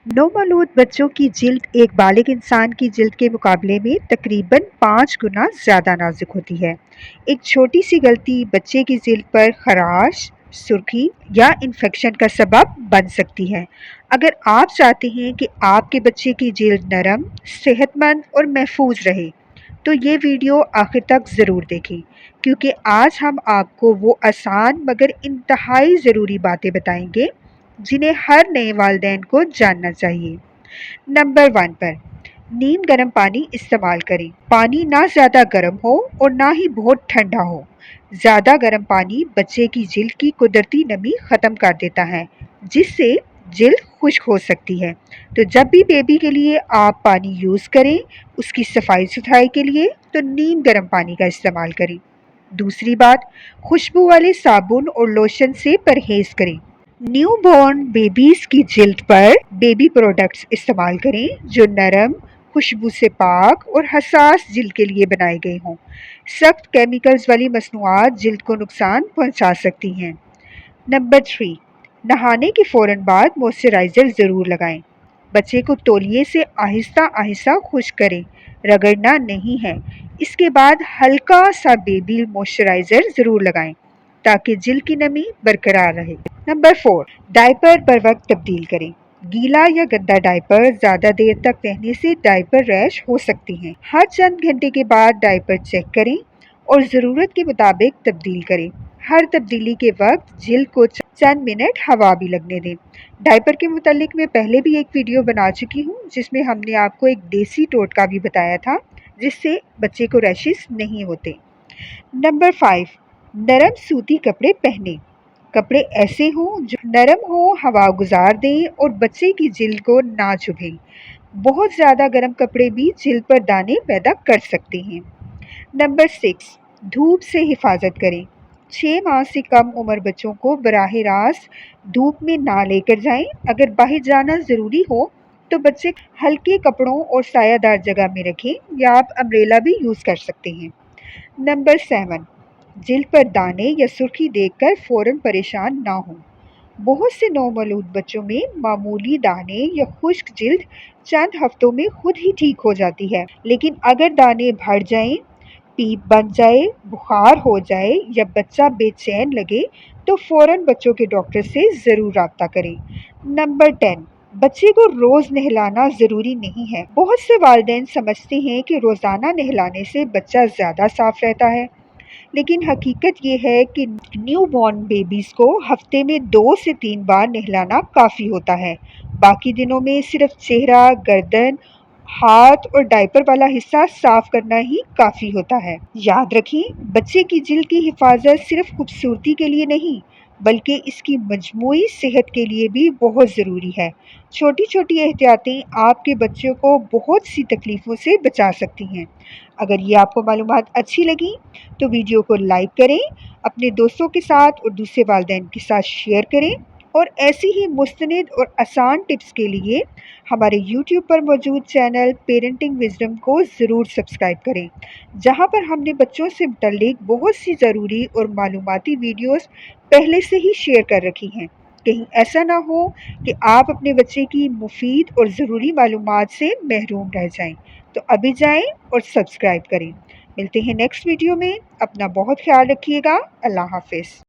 नवमौलूद बच्चों की जिल्द एक बालिग इंसान की जिल्द के मुकाबले में तकरीबन 5 गुना ज़्यादा नाजुक होती है। एक छोटी सी गलती बच्चे की जिल्द पर खराश, सुर्खी या इन्फेक्शन का सबब बन सकती है। अगर आप चाहते हैं कि आपके बच्चे की जिल्द नरम, सेहतमंद और महफूज रहे, तो ये वीडियो आखिर तक ज़रूर देखें, क्योंकि आज हम आपको वो आसान मगर इंतहाई ज़रूरी बातें बताएंगे जिन्हें हर नए वालिदैन को जानना चाहिए। नंबर 1 पर नीम गर्म पानी इस्तेमाल करें। पानी ना ज़्यादा गर्म हो और ना ही बहुत ठंडा हो। ज़्यादा गर्म पानी बच्चे की जिल्द की कुदरती नमी ख़त्म कर देता है, जिससे जिल्द खुश्क हो सकती है। तो जब भी बेबी के लिए आप पानी यूज़ करें, उसकी सफाई सुथराई के लिए तो नीम गर्म पानी का इस्तेमाल करें। दूसरी बात, खुशबू वाले साबुन और लोशन से परहेज करें। न्यू बॉर्न बेबीज की जिल्द पर बेबी प्रोडक्ट्स इस्तेमाल करें जो नरम, खुशबू से पाक और हसास जिल्द के लिए बनाए गए हों। सख्त केमिकल्स वाली मसनूआत जिल्द को नुकसान पहुंचा सकती हैं। नंबर 3, नहाने के फ़ौरन बाद मॉइस्चराइज़र ज़रूर लगाएं। बच्चे को तौलिए से आहिस्ता आहिस्ता खुश्क करें, रगड़ना नहीं है। इसके बाद हल्का सा बेबी मॉइस्चराइज़र ज़रूर लगाएं ताकि जिल्द की नमी बरकरार रहे। नंबर 4, डायपर बर वक्त तब्दील करें। गीला या गंदा डायपर ज़्यादा देर तक पहनने से डायपर रैश हो सकती हैं। हर चंद घंटे के बाद डायपर चेक करें और ज़रूरत के मुताबिक तब्दील करें। हर तब्दीली के वक्त जिल्द को चंद मिनट हवा भी लगने दें। डायपर के मुतालिक मैं पहले भी एक वीडियो बना चुकी हूँ जिसमें हमने आपको एक देसी टोटका भी बताया था जिससे बच्चे को रैशेस नहीं होते। नंबर 5, नरम सूती कपड़े पहने। कपड़े ऐसे हों जो नरम हो, हवा गुजार दें और बच्चे की जिल्द को ना चुभें। बहुत ज़्यादा गर्म कपड़े भी जिल्द पर दाने पैदा कर सकते हैं। नंबर 6, धूप से हिफाजत करें। 6 माह से कम उम्र बच्चों को बराह रास्त धूप में ना लेकर जाएं। अगर बाहर जाना ज़रूरी हो तो बच्चे हल्के कपड़ों और सायादार जगह में रखें या आप अम्ब्रेला भी यूज़ कर सकते हैं। नंबर 7, जिल्द पर दाने या सुर्खी देखकर फ़ौरन परेशान ना हों। बहुत से नवमौलूद बच्चों में मामूली दाने या खुश्क जिल्द चंद हफ्तों में खुद ही ठीक हो जाती है, लेकिन अगर दाने बढ़ जाएं, पीप बन जाए, बुखार हो जाए या बच्चा बेचैन लगे तो फ़ौरन बच्चों के डॉक्टर से ज़रूर रब्ता करें। नंबर 10, बच्चे को रोज़ नहलाना ज़रूरी नहीं है। बहुत से वालिदैन समझते हैं कि रोज़ाना नहलाने से बच्चा ज़्यादा साफ़ रहता है, लेकिन हकीकत ये है कि न्यू बॉर्न बेबीज़ को हफ्ते में 2 से 3 बार नहलाना काफ़ी होता है। बाकी दिनों में सिर्फ चेहरा, गर्दन, हाथ और डायपर वाला हिस्सा साफ करना ही काफ़ी होता है। याद रखें, बच्चे की जिल्द की हिफाजत सिर्फ खूबसूरती के लिए नहीं, बल्कि इसकी मजमूई सेहत के लिए भी बहुत ज़रूरी है। छोटी छोटी एहतियातें आपके बच्चों को बहुत सी तकलीफ़ों से बचा सकती हैं। अगर ये आपको मालूमात अच्छी लगी तो वीडियो को लाइक करें, अपने दोस्तों के साथ और दूसरे वालिदैन के साथ शेयर करें और ऐसी ही मुस्तनिद और आसान टिप्स के लिए हमारे यूट्यूब पर मौजूद चैनल पेरेंटिंग विजडम को ज़रूर सब्सक्राइब करें, जहां पर हमने बच्चों से मुतल्लिक बहुत सी ज़रूरी और मालूमाती वीडियोस पहले से ही शेयर कर रखी हैं। कहीं ऐसा ना हो कि आप अपने बच्चे की मुफीद और ज़रूरी मालूमात से महरूम रह जाएं। तो अभी जाएं और सब्सक्राइब करें। मिलते हैं नेक्स्ट वीडियो में। अपना बहुत ख्याल रखिएगा। अल्लाह हाफिज़।